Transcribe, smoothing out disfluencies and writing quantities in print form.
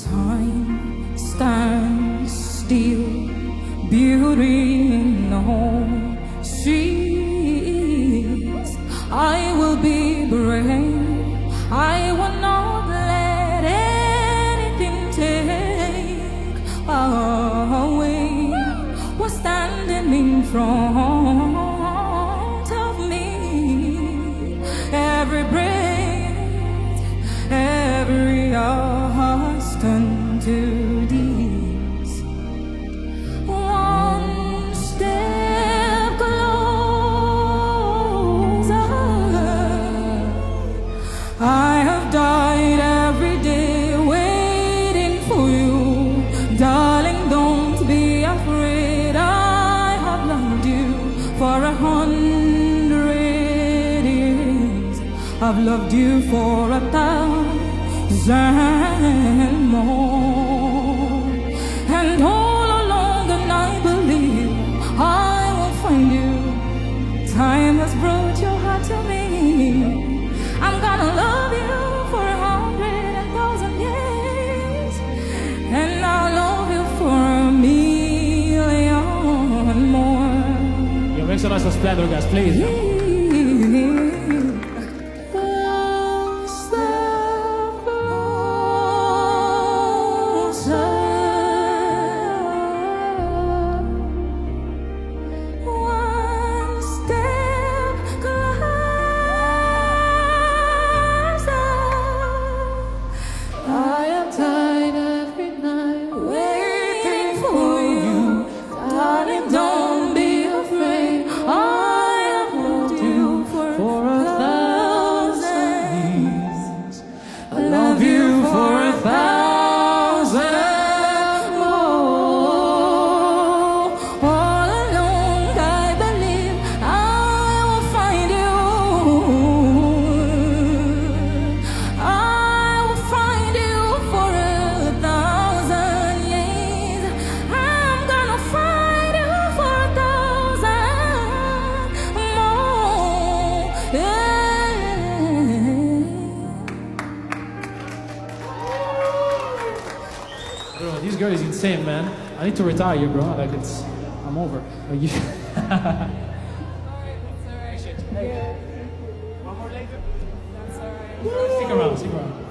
Time stands still, beauty in all seas. I will be brave, I will not let anything take away what's standing in front of me. Every breath, every heart turn to these. One step closer. I have died every day waiting for you. Darling, don't be afraid. I have loved you for 100 years. I've loved you for 1,000 more. And all along the night, believe I will find you. Time has brought your heart to me. I'm gonna love you for 100,000 years, and I'll love you for 1,000,000 more. Yo, make some noise for Splendor, guys, please. Bro, this girl is insane, man. I need to retire you, bro. Like, I'm over. Like, you... Alright, that's alright. One more later? That's alright. Stick around, stick around.